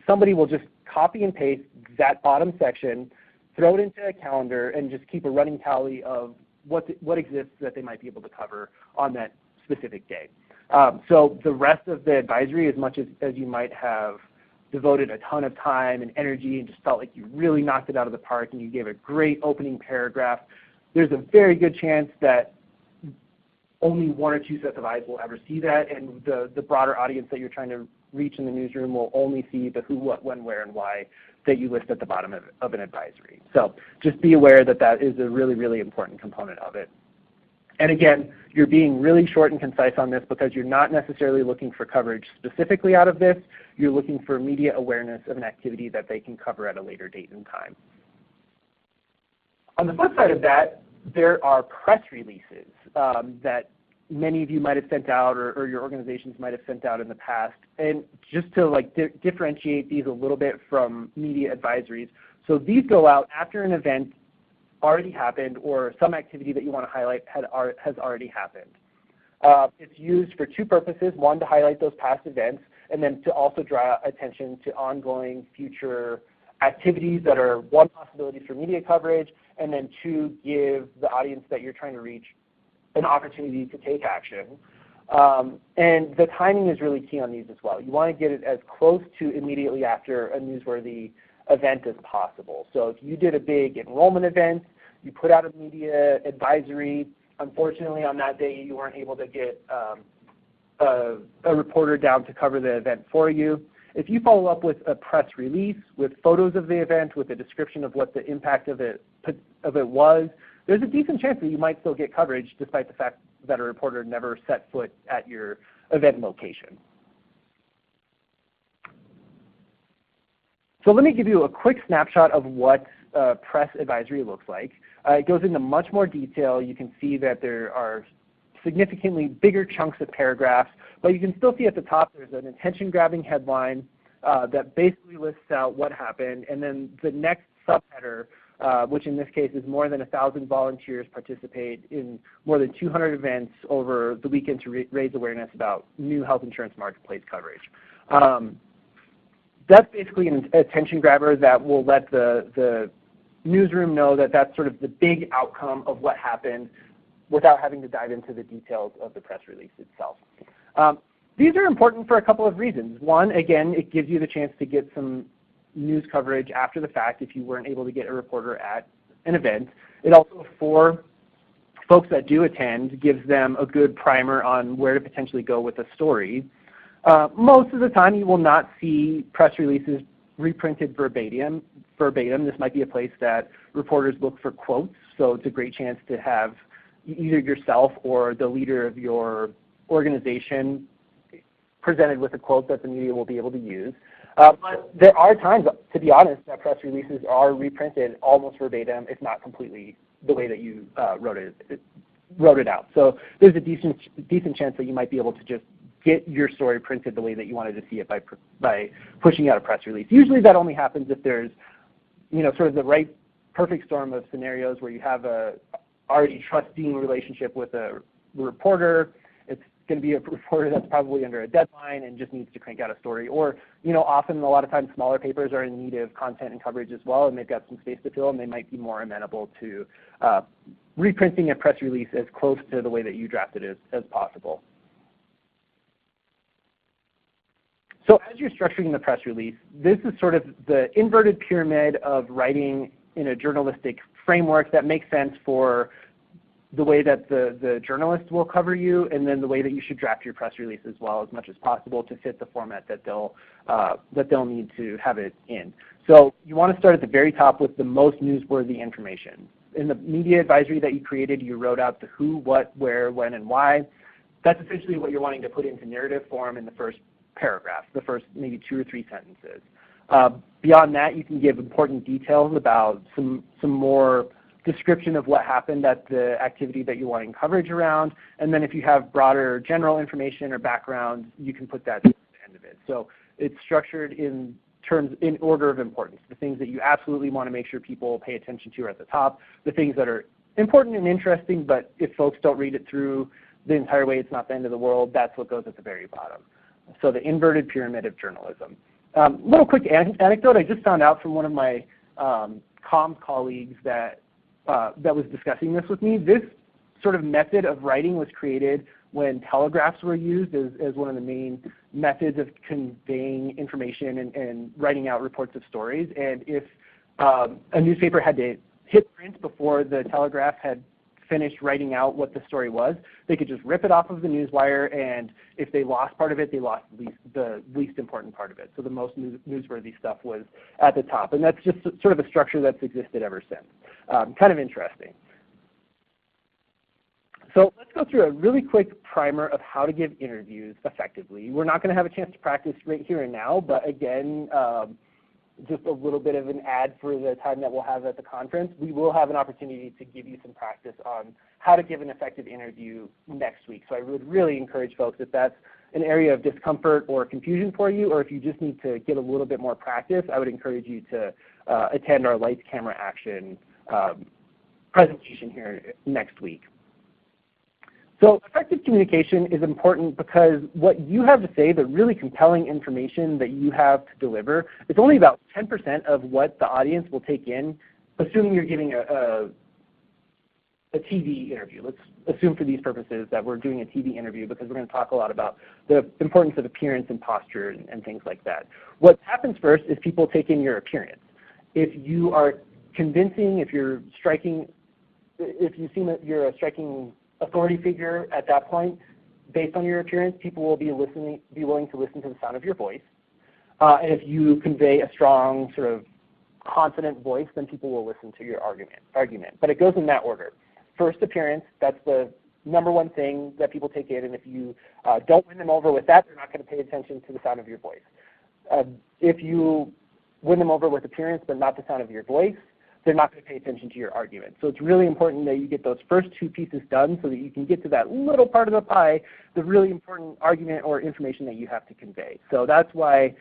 somebody will just copy and paste that bottom section, throw it into a calendar, and just keep a running tally of what exists that they might be able to cover on that specific day. So the rest of the advisory, as much as you might have devoted a ton of time and energy and just felt like you really knocked it out of the park and you gave a great opening paragraph, there's a very good chance that only one or two sets of eyes will ever see that, and the broader audience that you're trying to reach in the newsroom will only see the who, what, when, where, and why that you list at the bottom of an advisory. So just be aware that that is a really, really important component of it. And again, you're being really short and concise on this because you're not necessarily looking for coverage specifically out of this. You're looking for media awareness of an activity that they can cover at a later date and time. On the flip side of that, there are press releases that many of you might have sent out or your organizations might have sent out in the past. And just to differentiate these a little bit from media advisories, so these go out after an event already happened or some activity that you want to highlight has already happened. It's used for two purposes: one, to highlight those past events, and then to also draw attention to ongoing future activities that are, one, possibilities for media coverage, and then two, give the audience that you're trying to reach an opportunity to take action. And the timing is really key on these as well. You want to get it as close to immediately after a newsworthy event as possible. So if you did a big enrollment event, you put out a media advisory, unfortunately on that day you weren't able to get a reporter down to cover the event for you. If you follow up with a press release with photos of the event, with a description of what the impact of it was, there's a decent chance that you might still get coverage despite the fact that a reporter never set foot at your event location. So let me give you a quick snapshot of what a press advisory looks like. It goes into much more detail. You can see that there are significantly bigger chunks of paragraphs, but you can still see at the top there's an attention-grabbing headline that basically lists out what happened, and then the next subheader, which in this case is more than 1,000 volunteers participate in more than 200 events over the weekend to raise awareness about new health insurance marketplace coverage. That's basically an attention grabber that will let the newsroom know that that's sort of the big outcome of what happened without having to dive into the details of the press release itself. These are important for a couple of reasons. One, again, it gives you the chance to get some news coverage after the fact if you weren't able to get a reporter at an event. It also, for folks that do attend, gives them a good primer on where to potentially go with a story. Most of the time you will not see press releases reprinted verbatim. This might be a place that reporters look for quotes, so it's a great chance to have either yourself or the leader of your organization presented with a quote that the media will be able to use. But there are times, to be honest, that press releases are reprinted almost verbatim, if not completely, the way that you wrote it out. So there's a decent chance that you might be able to just get your story printed the way that you wanted to see it by pushing out a press release. Usually that only happens if there's, sort of the right perfect storm of scenarios where you have a already trusting relationship with a reporter. It's going to be a reporter that's probably under a deadline and just needs to crank out a story. Or, often a lot of times smaller papers are in need of content and coverage as well, and they've got some space to fill, and they might be more amenable to reprinting a press release as close to the way that you drafted it as possible. So as you're structuring the press release, this is sort of the inverted pyramid of writing in a journalistic framework that makes sense for the way that the journalist will cover you, and then the way that you should draft your press release as well, as much as possible to fit the format that they'll need to have it in. So you want to start at the very top with the most newsworthy information. In the media advisory that you created, you wrote out the who, what, where, when, and why. That's essentially what you're wanting to put into narrative form in the first paragraph, the first maybe 2 or 3 sentences. Beyond that, you can give important details about some more description of what happened at the activity that you're wanting coverage around, and then if you have broader general information or background, you can put that at the end of it. So it's structured in order of importance. The things that you absolutely want to make sure people pay attention to are at the top. The things that are important and interesting, but if folks don't read it through, the entire way it's not the end of the world, that's what goes at the very bottom. So the inverted pyramid of journalism. Little quick anecdote I just found out from one of my comms colleagues that was discussing this with me. This sort of method of writing was created when telegraphs were used as one of the main methods of conveying information and writing out reports of stories. And if a newspaper had to hit print before the telegraph had finished writing out what the story was, they could just rip it off of the newswire, and if they lost part of it, they lost the least important part of it. So the most newsworthy stuff was at the top. And that's just sort of a structure that's existed ever since. Kind of interesting. So let's go through a really quick primer of how to give interviews effectively. We're not going to have a chance to practice right here and now, but again, just a little bit of an ad for the time that we'll have at the conference. We will have an opportunity to give you some practice on how to give an effective interview next week. So I would really encourage folks, if that's an area of discomfort or confusion for you, or if you just need to get a little bit more practice, I would encourage you to attend our Lights, Camera, Action presentation here next week. So effective communication is important because what you have to say, the really compelling information that you have to deliver, is only about 10% of what the audience will take in, assuming you're giving a TV interview. Let's assume for these purposes that we're doing a TV interview because we're going to talk a lot about the importance of appearance and posture and things like that. What happens first is people take in your appearance. If you are convincing, if you seem that you're a striking authority figure at that point, based on your appearance, people will be willing to listen to the sound of your voice. And if you convey a strong, sort of confident voice, then people will listen to your argument. But it goes in that order. First, appearance, that's the number one thing that people take in, and if you don't win them over with that, they're not going to pay attention to the sound of your voice. If you win them over with appearance but not the sound of your voice, they're not going to pay attention to your argument. So it's really important that you get those first two pieces done so that you can get to that little part of the pie, the really important argument or information that you have to convey. So that's why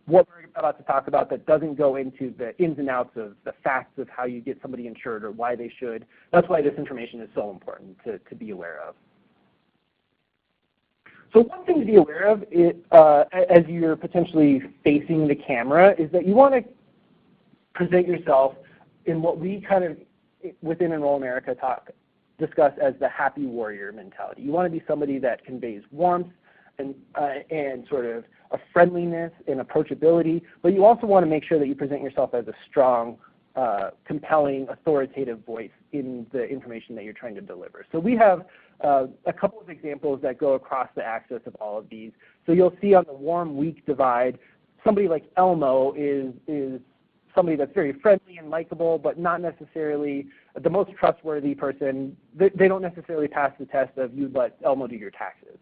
what we're about to talk about that doesn't go into the ins and outs of the facts of how you get somebody insured or why they should. That's why this information is so important to be aware of. So one thing to be aware of as you're potentially facing the camera is that you want to present yourself in what we kind of, within Enroll America, discuss as the happy warrior mentality. You want to be somebody that conveys warmth and sort of a friendliness and approachability, but you also want to make sure that you present yourself as a strong, compelling, authoritative voice in the information that you're trying to deliver. So we have a couple of examples that go across the axis of all of these. So you'll see on the warm, weak divide, somebody like Elmo is somebody that's very friendly and likable, but not necessarily the most trustworthy person. They don't necessarily pass the test of you'd let Elmo do your taxes,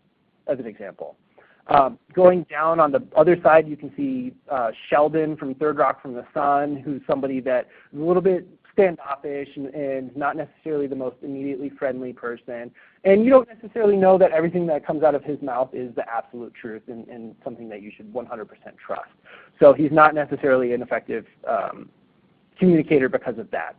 as an example. Going down on the other side, you can see Sheldon from Third Rock from the Sun, who's somebody that is a little bit standoffish and not necessarily the most immediately friendly person. And you don't necessarily know that everything that comes out of his mouth is the absolute truth and something that you should 100% trust. So he's not necessarily an effective communicator because of that.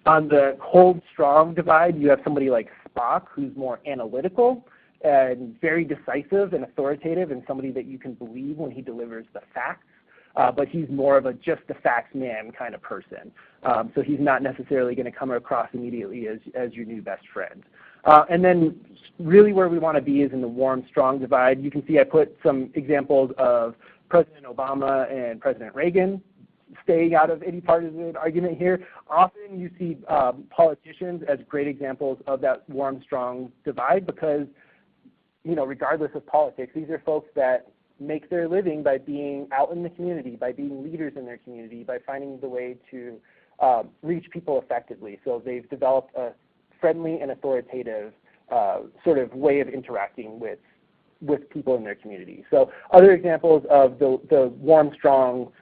On the cold, strong divide, you have somebody like Spock, who's more analytical and very decisive and authoritative and somebody that you can believe when he delivers the facts. But he's more of a just the facts man kind of person. So he's not necessarily going to come across immediately as your new best friend. And then really where we want to be is in the warm, strong divide. You can see I put some examples of President Obama and President Reagan staying out of any partisan argument here. Often you see politicians as great examples of that warm, strong divide because, you know, regardless of politics, these are folks that make their living by being out in the community, by being leaders in their community, by finding the way to reach people effectively. So they've developed a friendly and authoritative sort of way of interacting with people in their community. So other examples of the warm, strong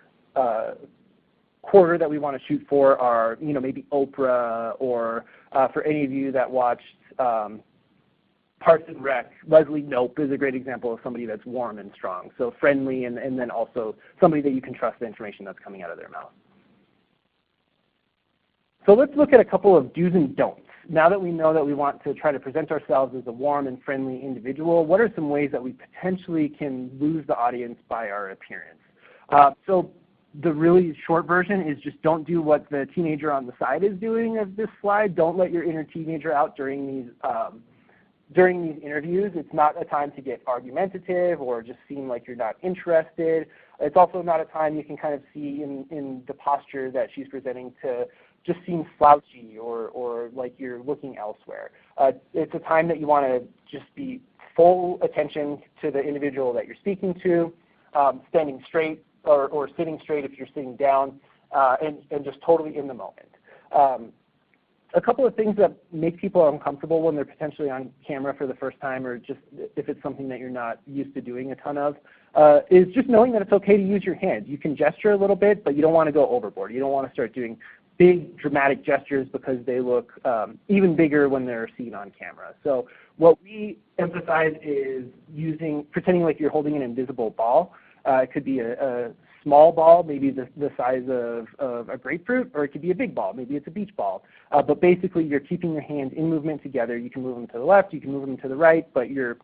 quarter that we want to shoot for are, you know, maybe Oprah, or for any of you that watched Parks and Rec, Leslie Knope is a great example of somebody that's warm and strong. So friendly and then also somebody that you can trust the information that's coming out of their mouth. So let's look at a couple of do's and don'ts now that we know that we want to try to present ourselves as a warm and friendly individual, what are some ways that we potentially can lose the audience by our appearance? So the really short version is just don't do what the teenager on the side is doing of this slide. Don't let your inner teenager out during these interviews. It's not a time to get argumentative or just seem like you're not interested. It's also not a time you can kind of see in the posture that she's presenting to just seem slouchy or like you're looking elsewhere. It's a time that you want to just be full attention to the individual that you're speaking to, standing straight or sitting straight if you're sitting down, and just totally in the moment. A couple of things that make people uncomfortable when they're potentially on camera for the first time, or just if it's something that you're not used to doing a ton of, is just knowing that it's okay to use your hands. You can gesture a little bit, but you don't want to go overboard. You don't want to start doing big dramatic gestures because they look even bigger when they're seen on camera. So what we emphasize is pretending like you're holding an invisible ball. It could be a small ball, maybe the size of a grapefruit, or it could be a big ball, maybe it's a beach ball. But basically you're keeping your hands in movement together. You can move them to the left, you can move them to the right, but you're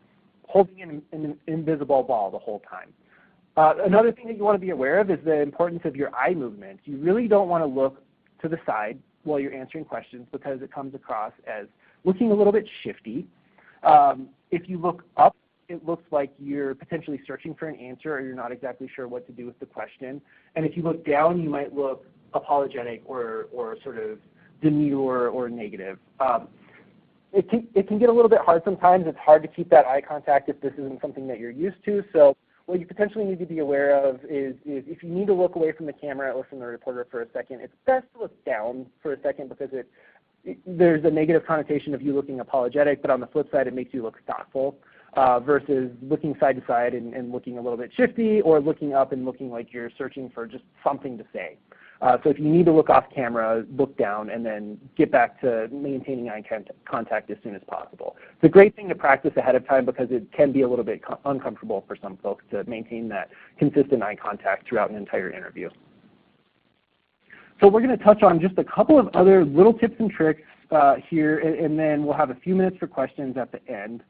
holding an invisible ball the whole time. Another thing that you want to be aware of is the importance of your eye movement. You really don't want to look to the side while you're answering questions because it comes across as looking a little bit shifty. If you look up, it looks like you're potentially searching for an answer or you're not exactly sure what to do with the question. And if you look down, you might look apologetic or sort of demure or negative. It can get a little bit hard sometimes. It's hard to keep that eye contact if this isn't something that you're used to. So what you potentially need to be aware of is if you need to look away from the camera or from the reporter for a second, it's best to look down for a second because there's a negative connotation of you looking apologetic, but on the flip side, it makes you look thoughtful versus looking side to side and looking a little bit shifty, or looking up and looking like you're searching for just something to say. So if you need to look off camera, look down and then get back to maintaining eye contact as soon as possible. It's a great thing to practice ahead of time because it can be a little bit uncomfortable for some folks to maintain that consistent eye contact throughout an entire interview. So we're going to touch on just a couple of other little tips and tricks here, and then we'll have a few minutes for questions at the end.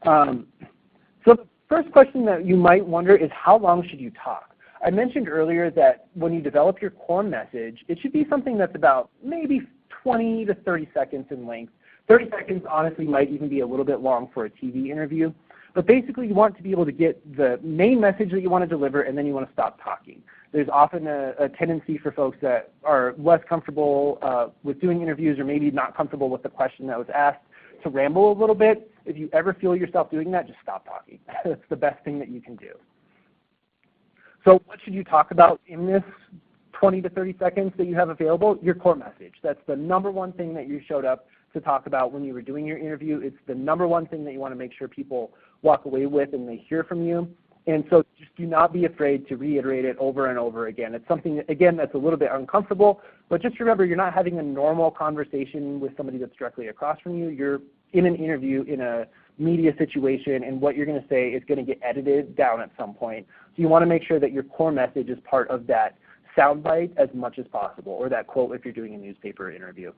So the first question that you might wonder is, how long should you talk? I mentioned earlier that when you develop your core message, it should be something that's about maybe 20 to 30 seconds in length. 30 seconds honestly might even be a little bit long for a TV interview. But basically you want to be able to get the main message that you want to deliver, and then you want to stop talking. There's often a tendency for folks that are less comfortable with doing interviews, or maybe not comfortable with the question that was asked, to ramble a little bit. If you ever feel yourself doing that, just stop talking. That's the best thing that you can do. So what should you talk about in this 20 to 30 seconds that you have available? Your core message. That's the number one thing that you showed up to talk about when you were doing your interview. It's the number one thing that you want to make sure people walk away with and they hear from you. And so just do not be afraid to reiterate it over and over again. It's something, again, that's a little bit uncomfortable, but just remember you're not having a normal conversation with somebody that's directly across from you. You're in an interview in a media situation, and what you're going to say is going to get edited down at some point. So you want to make sure that your core message is part of that soundbite as much as possible, or that quote if you're doing a newspaper interview.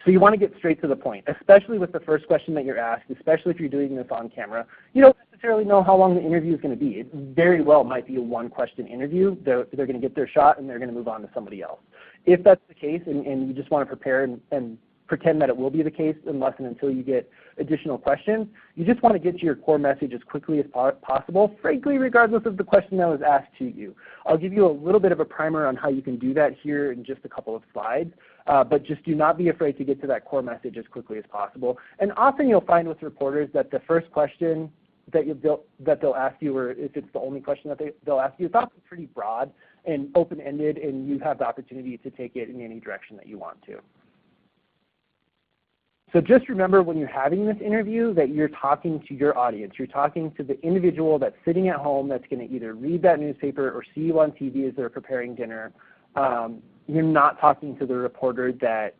So you want to get straight to the point, especially with the first question that you're asked, especially if you're doing this on camera. You don't necessarily know how long the interview is going to be. It very well might be a one-question interview. They're going to get their shot and they're going to move on to somebody else. If that's the case and you just want to prepare and pretend that it will be the case unless and until you get additional questions, you just want to get to your core message as quickly as possible, frankly, regardless of the question that was asked to you. I'll give you a little bit of a primer on how you can do that here in just a couple of slides, but just do not be afraid to get to that core message as quickly as possible. And often you'll find with reporters that the first question that they'll ask you, or if it's the only question that they'll ask you, it's often pretty broad and open-ended, and you have the opportunity to take it in any direction that you want to. So just remember when you're having this interview that you're talking to your audience. You're talking to the individual that's sitting at home that's going to either read that newspaper or see you on TV as they're preparing dinner. You're not talking to the reporter that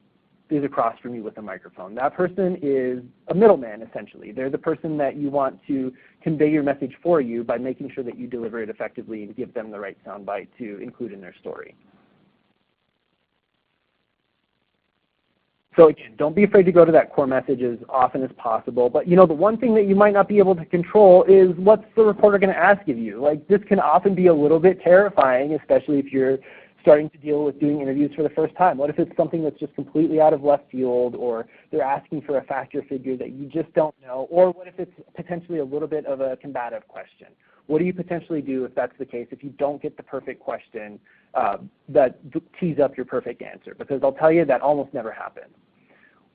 is across from you with a microphone. That person is a middleman, essentially. They're the person that you want to convey your message for you by making sure that you deliver it effectively and give them the right soundbite to include in their story. So again, don't be afraid to go to that core message as often as possible. But the one thing that you might not be able to control is what's the reporter going to ask of you. Like, this can often be a little bit terrifying, especially if you're starting to deal with doing interviews for the first time. What if it's something that's just completely out of left field, or they're asking for a fact or figure that you just don't know? Or what if it's potentially a little bit of a combative question? What do you potentially do if that's the case, if you don't get the perfect question that tees up your perfect answer? Because I'll tell you that almost never happens.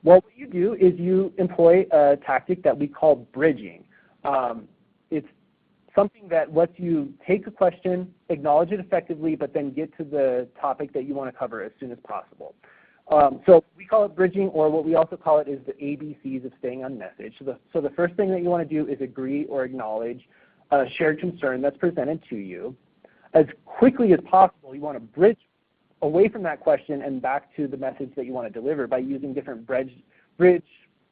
Well, what you do is you employ a tactic that we call bridging. It's something that lets you take a question, acknowledge it effectively, but then get to the topic that you want to cover as soon as possible. So we call it bridging, or what we also call it is the ABCs of staying on message. So the first thing that you want to do is agree or acknowledge a shared concern that's presented to you. As quickly as possible, you want to bridge away from that question and back to the message that you want to deliver by using different bridge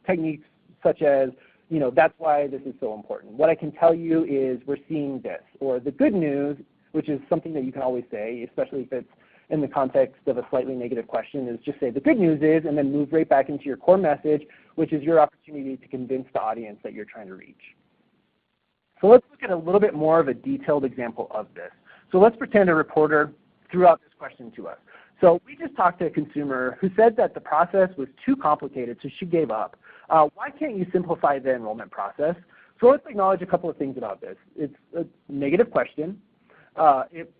techniques, such as, that's why this is so important. What I can tell you is we're seeing this. Or the good news, which is something that you can always say, especially if it's in the context of a slightly negative question, is just say the good news is, and then move right back into your core message, which is your opportunity to convince the audience that you're trying to reach. So let's look at a little bit more of a detailed example of this. So let's pretend a reporter threw out this question to us. So we just talked to a consumer who said that the process was too complicated, so she gave up. Why can't you simplify the enrollment process? So let's acknowledge a couple of things about this. It's a negative question. It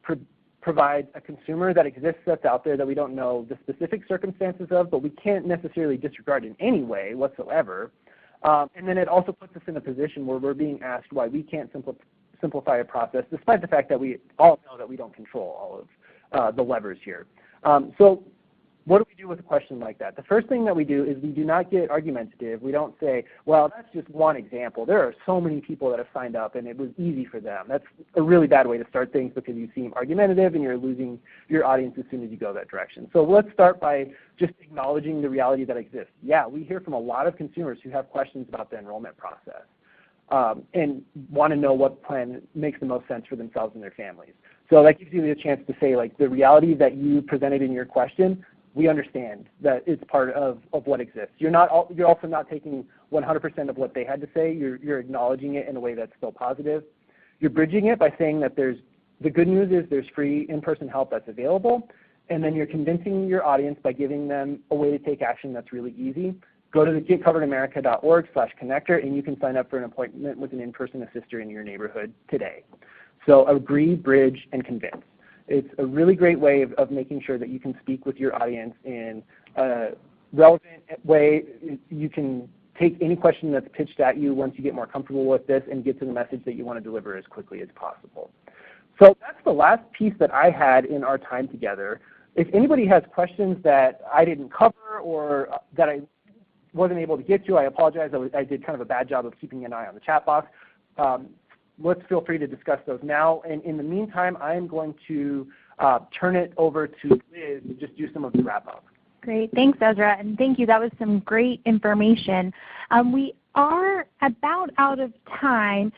provides a consumer that exists that's out there that we don't know the specific circumstances of, but we can't necessarily disregard in any way whatsoever. And then it also puts us in a position where we're being asked why we can't simplify a process, despite the fact that we all know that we don't control all of the levers here. So what do we do with a question like that? The first thing that we do is we do not get argumentative. We don't say, well, that's just one example. There are so many people that have signed up and it was easy for them. That's a really bad way to start things, because you seem argumentative and you're losing your audience as soon as you go that direction. So let's start by just acknowledging the reality that exists. Yeah, we hear from a lot of consumers who have questions about the enrollment process and want to know what plan makes the most sense for themselves and their families. So that gives you the chance to say, like, the reality that you presented in your question, we understand that it's part of what exists. You're also not taking 100% of what they had to say. You're acknowledging it in a way that's still positive. You're bridging it by saying that the good news is there's free in-person help that's available, and then you're convincing your audience by giving them a way to take action that's really easy. Go to the getcoveredamerica.org/connector and you can sign up for an appointment with an in-person assister in your neighborhood today. So agree, bridge, and convince. It's a really great way of making sure that you can speak with your audience in a relevant way. You can take any question that's pitched at you once you get more comfortable with this and get to the message that you want to deliver as quickly as possible. So that's the last piece that I had in our time together. If anybody has questions that I didn't cover or that I wasn't able to get to, I apologize. I did kind of a bad job of keeping an eye on the chat box. Let's feel free to discuss those now. And in the meantime, I am going to turn it over to Liz to just do some of the wrap-up. Great. Thanks, Ezra. And thank you. That was some great information. We are about out of time.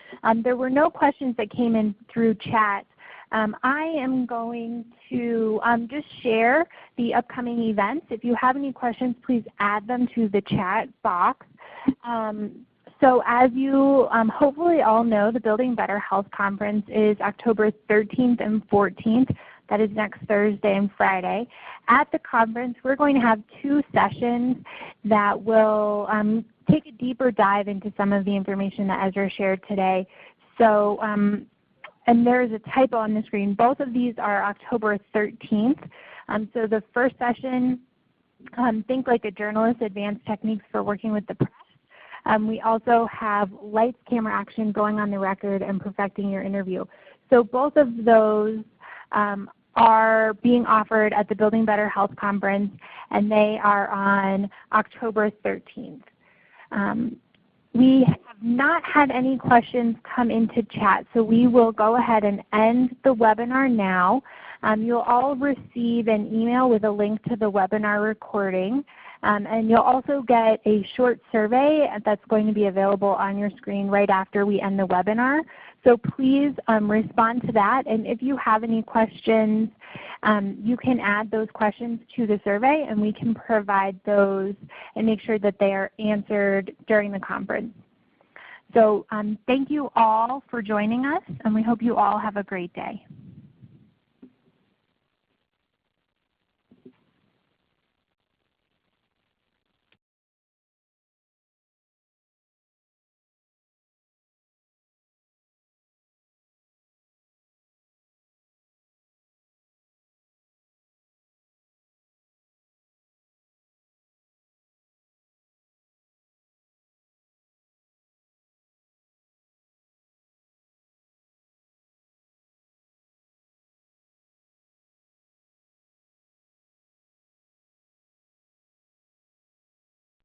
There were no questions that came in through chat. I am going to just share the upcoming events. If you have any questions, please add them to the chat box. So as you hopefully all know, the Building Better Health Conference is October 13th and 14th. That is next Thursday and Friday. At the conference, we're going to have 2 sessions that will take a deeper dive into some of the information that Ezra shared today. So, and there is a typo on the screen. Both of these are October 13th. So the first session, Think Like a Journalist, Advanced Techniques for Working with the Press. We also have Lights, Camera, Action, Going on the Record, and Perfecting Your Interview. So both of those are being offered at the Building Better Health Conference, and they are on October 13th. We have not had any questions come into chat, so we will go ahead and end the webinar now. You'll all receive an email with a link to the webinar recording. And you'll also get a short survey that's going to be available on your screen right after we end the webinar. So please respond to that, and if you have any questions, you can add those questions to the survey and we can provide those and make sure that they are answered during the conference. So thank you all for joining us, and we hope you all have a great day.